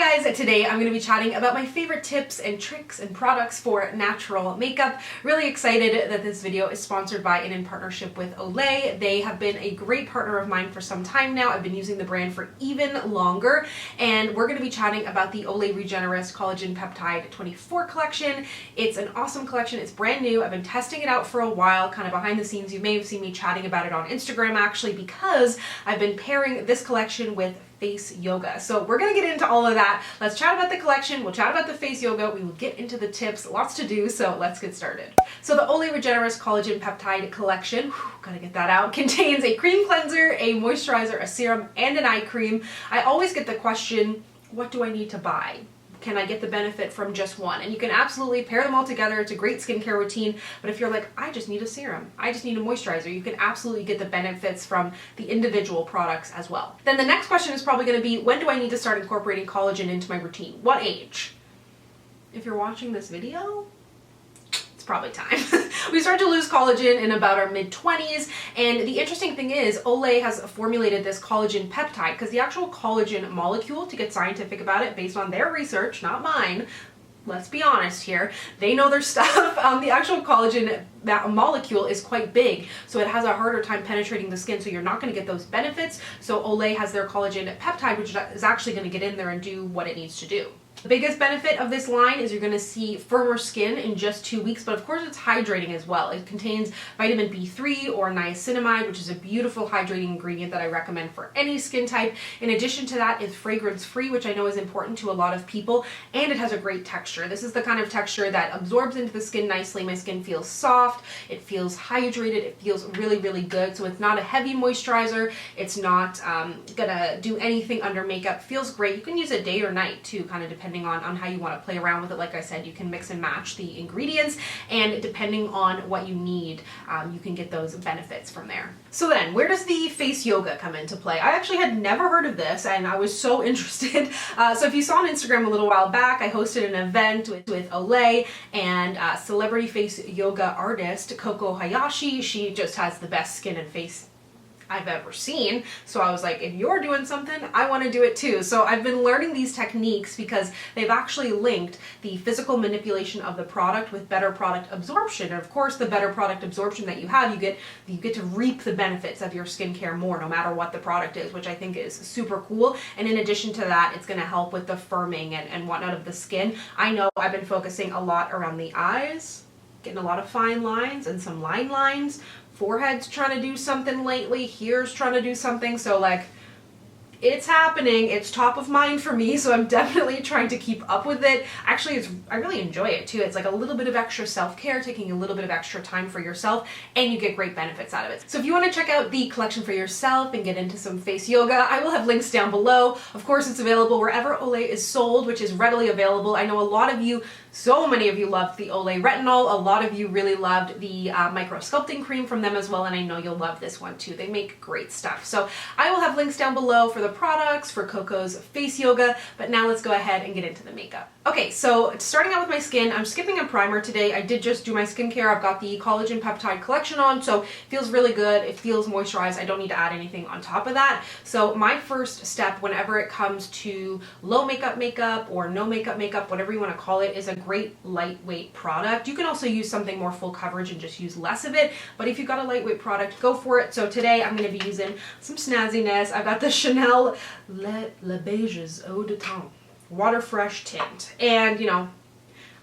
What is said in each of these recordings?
Hi guys, today I'm going to be chatting about my favorite tips and tricks and products for natural makeup. Really excited that this video is sponsored by and in partnership with Olay. They have been a great partner of mine for some time now. I've been using the brand for even longer, and we're going to be chatting about the Olay Regenerist Collagen Peptide 24 collection. It's an awesome collection. It's brand new. I've been testing it out for a while, kind of behind the scenes. You may have seen me chatting about it on Instagram actually, because I've been pairing this collection with face yoga. So we're going to get into all of that. Let's chat about the collection. We'll chat about the face yoga. We will get into the tips. Lots to do, so let's get started. So the Olay Regenerist Collagen Peptide collection, gotta get that out, contains a cream cleanser, a moisturizer, a serum, and an eye cream. I always get the question, what do I need to buy? Can I get the benefit from just one? And you can absolutely pair them all together. It's a great skincare routine. But if you're like, I just need a serum, I just need a moisturizer, you can absolutely get the benefits from the individual products as well. Then the next question is probably going to be, when do I need to start incorporating collagen into my routine? What age? If you're watching this video, it's probably time. We start to lose collagen in about our mid-20s, and the interesting thing is Olay has formulated this collagen peptide because the actual collagen molecule, to get scientific about it based on their research, not mine, let's be honest here, they know their stuff. The actual collagen, that molecule is quite big, so it has a harder time penetrating the skin, so you're not going to get those benefits. So Olay has their collagen peptide, which is actually going to get in there and do what it needs to do. The biggest benefit of this line is you're going to see firmer skin in just 2 weeks, but of course it's hydrating as well. It contains vitamin B3 or niacinamide, which is a beautiful hydrating ingredient that I recommend for any skin type. In addition to that, it's fragrance free, which I know is important to a lot of people, and it has a great texture. This is the kind of texture that absorbs into the skin nicely. My skin feels soft, it feels hydrated, it feels really, really good. So it's not a heavy moisturizer, it's not gonna do anything under makeup. Feels great. You can use it day or night too, kind of depending on how you want to play around with it. Like I said, you can mix and match the ingredients, and depending on what you need, you can get those benefits from there. So then, where does the face yoga come into play? I actually had never heard of this, and I was so interested. So if you saw on Instagram a little while back, I hosted an event with Olay and celebrity face yoga artist Coco Hayashi. She just has the best skin and face I've ever seen. So I was like, if you're doing something, I want to do it too. So I've been learning these techniques because they've actually linked the physical manipulation of the product with better product absorption. And of course, the better product absorption that you have, you get to reap the benefits of your skincare more, no matter what the product is, which I think is super cool. And in addition to that, it's going to help with the firming and whatnot of the skin. I know I've been focusing a lot around the eyes, getting a lot of fine lines and some line lines. Forehead's trying to do something lately, here's trying to do something, so like, it's happening. It's top of mind for me, so I'm definitely trying to keep up with it. Actually, I really enjoy it too. It's like a little bit of extra self-care, taking a little bit of extra time for yourself, and you get great benefits out of it. So if you want to check out the collection for yourself and get into some face yoga, I will have links down below. Of course, it's available wherever Olay is sold, which is readily available. I know a lot of you, so many of you loved the Olay Retinol. A lot of you really loved the micro sculpting cream from them as well, and I know you'll love this one too. They make great stuff. So I will have links down below for the products, for Coco's face yoga, but now let's go ahead and get into the makeup. Okay, so starting out with my skin, I'm skipping a primer today. I did just do my skincare. I've got the Collagen Peptide collection on, so it feels really good. It feels moisturized. I don't need to add anything on top of that. So my first step whenever it comes to low makeup or no makeup, whatever you want to call it, is a great lightweight product. You can also use something more full coverage and just use less of it, but if you've got a lightweight product, go for it. So today I'm going to be using some snazziness. I've got the Chanel Le Beiges Eau de Teint Water Fresh Tint, and you know,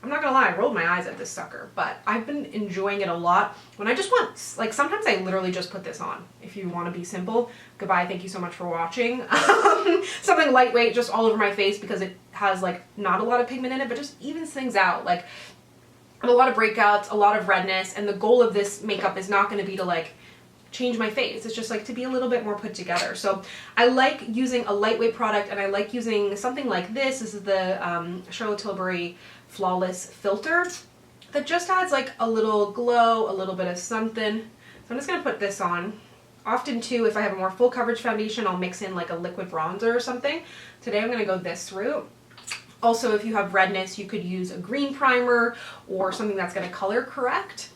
I'm not gonna lie, I rolled my eyes at this sucker, but I've been enjoying it a lot. When I just want, like, sometimes I literally just put this on. If you want to be simple, goodbye, thank you so much for watching. Something lightweight just all over my face because it has like not a lot of pigment in it, but just evens things out. Like, I have a lot of breakouts, a lot of redness, and the goal of this makeup is not going to be to like change my face. It's just like to be a little bit more put together. So I like using a lightweight product, and I like using something like this. This is the Charlotte Tilbury Flawless Filter that just adds like a little glow, a little bit of something. So I'm just going to put this on. Often too, if I have a more full coverage foundation, I'll mix in like a liquid bronzer or something. Today I'm going to go this route. Also, if you have redness, you could use a green primer or something that's going to color correct.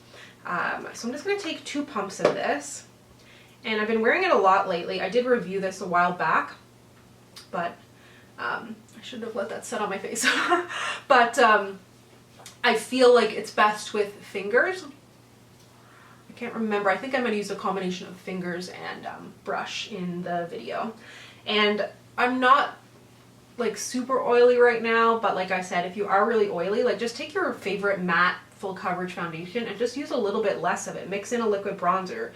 So I'm just going to take 2 pumps of this, and I've been wearing it a lot lately. I did review this a while back, but shouldn't have let that set on my face. But I feel like it's best with fingers. I can't remember. I think I'm going to use a combination of fingers and brush in the video. And I'm not like super oily right now, but like I said, if you are really oily, like just take your favorite matte full coverage foundation and just use a little bit less of it. Mix in a liquid bronzer.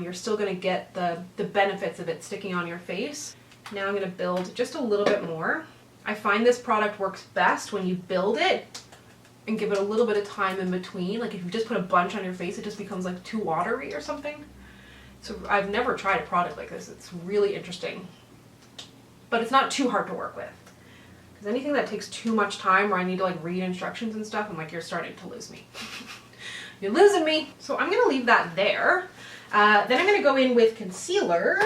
You're still going to get the benefits of it sticking on your face. Now I'm going to build just a little bit more. I find this product works best when you build it and give it a little bit of time in between. Like if you just put a bunch on your face, it just becomes like too watery or something. So I've never tried a product like this. It's really interesting. But it's not too hard to work with. Because anything that takes too much time where I need to like read instructions and stuff, I'm like, you're starting to lose me. You're losing me. So I'm going to leave that there. Then I'm going to go in with concealer.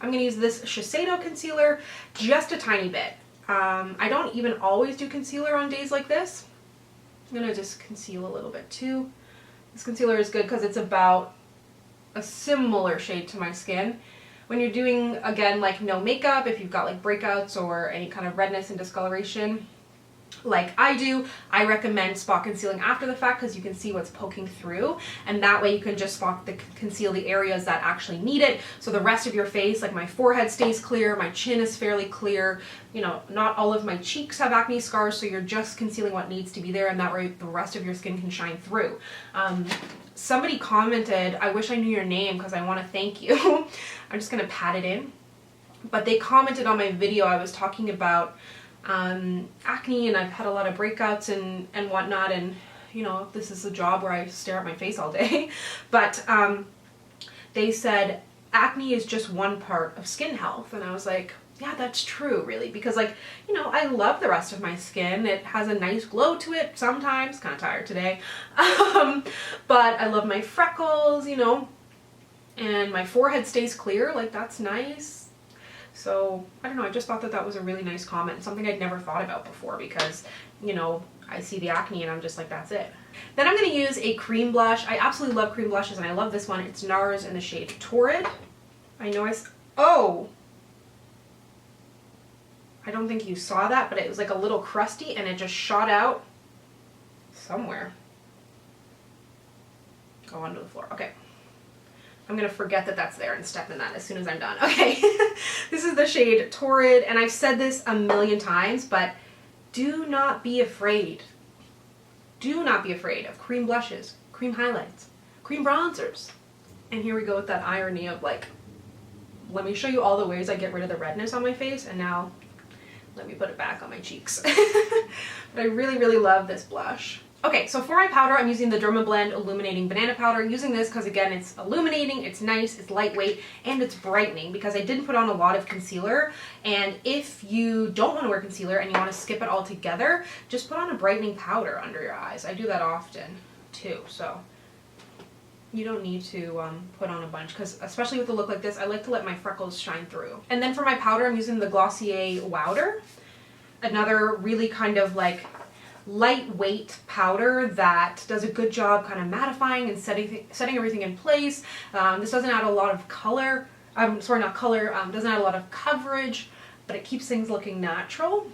I'm going to use this Shiseido concealer just a tiny bit. I don't even always do concealer on days like this. I'm going to just conceal a little bit too. This concealer is good because it's about a similar shade to my skin. When you're doing, again, like no makeup, if you've got like breakouts or any kind of redness and discoloration, like I do, I recommend spot concealing after the fact because you can see what's poking through, and that way you can just conceal the areas that actually need it. So the rest of your face, like my forehead stays clear, my chin is fairly clear, you know, not all of my cheeks have acne scars, so you're just concealing what needs to be there, and that way the rest of your skin can shine through. Somebody commented, I wish I knew your name because I want to thank you. I'm just going to pat it in. But they commented on my video, I was talking about acne, and I've had a lot of breakouts and whatnot, and you know, this is a job where I stare at my face all day. But they said acne is just one part of skin health, and I was like, yeah, that's true, really, because like, you know, I love the rest of my skin. It has a nice glow to it sometimes, kind of tired today, but I love my freckles, you know, and my forehead stays clear, like that's nice. So, I don't know, I just thought that that was a really nice comment, something I'd never thought about before because, you know, I see the acne and I'm just like, that's it. Then I'm going to use a cream blush. I absolutely love cream blushes and I love this one. It's NARS in the shade Torrid. I know oh! I don't think you saw that, but it was like a little crusty and it just shot out somewhere. Go onto the floor. Okay. I'm going to forget that that's there and step in that as soon as I'm done. Okay, this is the shade Torrid, and I've said this a million times, but do not be afraid. Do not be afraid of cream blushes, cream highlights, cream bronzers. And here we go with that irony of like, let me show you all the ways I get rid of the redness on my face, and now let me put it back on my cheeks. But I really, really love this blush. Okay, so for my powder, I'm using the Dermablend Illuminating Banana Powder. Using this because, again, it's illuminating, it's nice, it's lightweight, and it's brightening because I didn't put on a lot of concealer. And if you don't want to wear concealer and you want to skip it all together, just put on a brightening powder under your eyes. I do that often, too, so you don't need to put on a bunch because, especially with a look like this, I like to let my freckles shine through. And then for my powder, I'm using the Glossier Wowder. Another really kind of like lightweight powder that does a good job kind of mattifying and setting everything in place. This doesn't add a lot of color, doesn't add a lot of coverage, but it keeps things looking natural,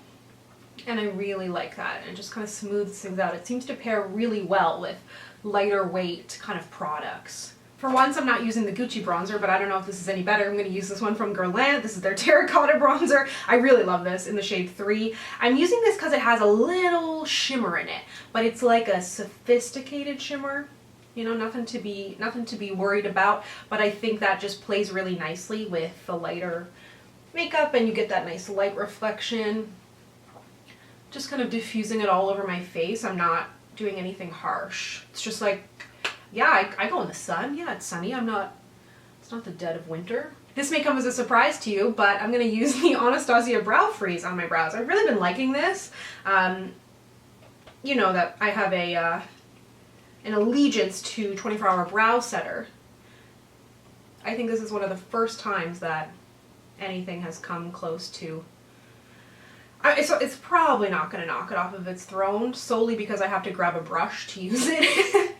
and I really like that, and it just kind of smooths things out. It seems to pair really well with lighter weight kind of products. For once, I'm not using the Gucci bronzer, but I don't know if this is any better. I'm going to use this one from Guerlain. This is their terracotta bronzer. I really love this in the shade 3. I'm using this because it has a little shimmer in it, but it's like a sophisticated shimmer. You know, nothing to be worried about, but I think that just plays really nicely with the lighter makeup, and you get that nice light reflection. Just kind of diffusing it all over my face. I'm not doing anything harsh. It's just like, yeah, I go in the sun. Yeah, it's sunny. it's not the dead of winter. This may come as a surprise to you, but I'm going to use the Anastasia Brow Freeze on my brows. I've really been liking this. You know that I have an allegiance to 24-Hour Brow Setter. I think this is one of the first times that anything has come close to... it's probably not going to knock it off of its throne, solely because I have to grab a brush to use it.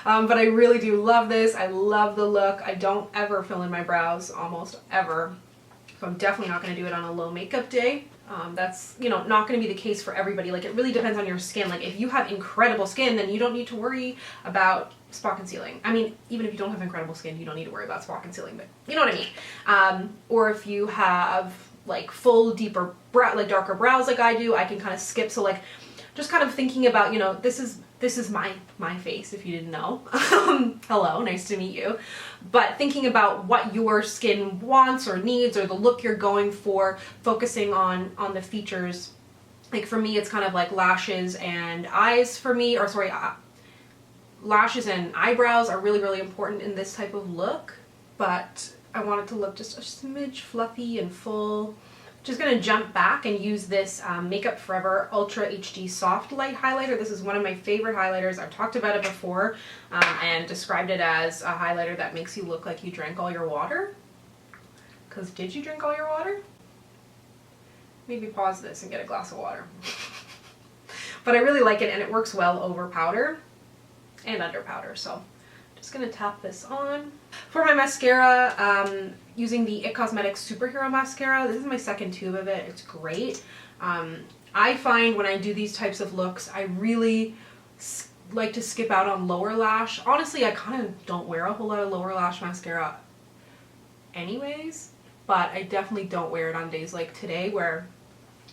But I really do love this. I love the look. I don't ever fill in my brows, almost ever. So I'm definitely not going to do it on a low makeup day. That's, you know, not going to be the case for everybody. Like, it really depends on your skin. Like, if you have incredible skin, then you don't need to worry about spot concealing. I mean, even if you don't have incredible skin, you don't need to worry about spot concealing, but you know what I mean. Or if you have like full deeper brow, like darker brows like I do, I can kind of skip. So like, just kind of thinking about, you know, this is my face, if you didn't know. Hello, nice to meet you. But thinking about what your skin wants or needs, or the look you're going for, focusing on the features. Like for me, it's kind of like lashes and eyes for me, or sorry, lashes and eyebrows are really, really important in this type of look, but I want it to look just a smidge fluffy and full. Just gonna jump back and use this Makeup Forever Ultra HD Soft Light Highlighter. This is one of my favorite highlighters. I've talked about it before and described it as a highlighter that makes you look like you drank all your water. Because did you drink all your water? Maybe pause this and get a glass of water. But I really like it, and it works well over powder and under powder, so just gonna tap this on. For my mascara, using the IT Cosmetics Superhero Mascara. This is my second tube of it. It's great. I find when I do these types of looks, I really like to skip out on lower lash. Honestly, I kind of don't wear a whole lot of lower lash mascara anyways, but I definitely don't wear it on days like today where,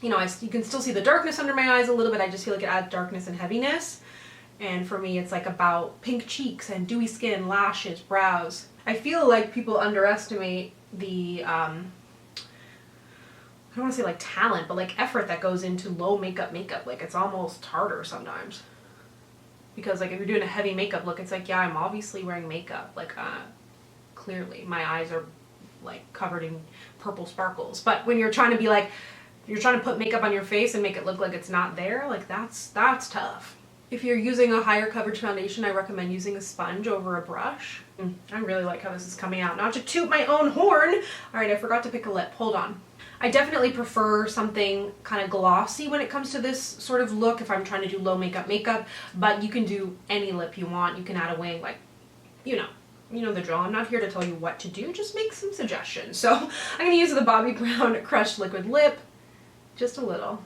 you know, you can still see the darkness under my eyes a little bit. I just feel like it adds darkness and heaviness. And for me, it's like about pink cheeks and dewy skin, lashes, brows. I feel like people underestimate the, I don't want to say like talent, but like effort that goes into low makeup. Like it's almost harder sometimes. Because like if you're doing a heavy makeup look, it's like, yeah, I'm obviously wearing makeup. Like clearly my eyes are like covered in purple sparkles. But when you're trying to be like, you're trying to put makeup on your face and make it look like it's not there, like that's tough. If you're using a higher coverage foundation, I recommend using a sponge over a brush. I really like how this is coming out. Not to toot my own horn. All right, I forgot to pick a lip. Hold on. I definitely prefer something kind of glossy when it comes to this sort of look if I'm trying to do low makeup, but you can do any lip you want. You can add a wing, like, you know the drill. I'm not here to tell you what to do, just make some suggestions. So I'm going to use the Bobbi Brown Crushed Liquid Lip, just a little.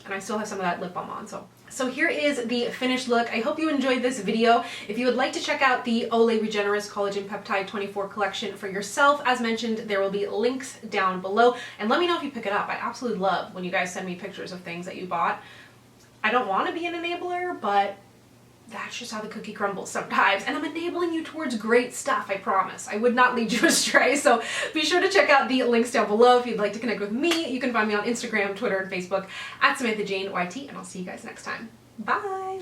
And I still have some of that lip balm on, so here is the finished look. I hope you enjoyed this video. If you would like to check out the Olay Regenerist Collagen Peptide 24 collection for yourself, as mentioned, there will be links down below. And let me know if you pick it up. I absolutely love when you guys send me pictures of things that you bought. I don't want to be an enabler, but that's just how the cookie crumbles sometimes. And I'm enabling you towards great stuff, I promise. I would not lead you astray. So be sure to check out the links down below if you'd like to connect with me. You can find me on Instagram, Twitter, and Facebook at SamanthaJaneYT, and I'll see you guys next time. Bye!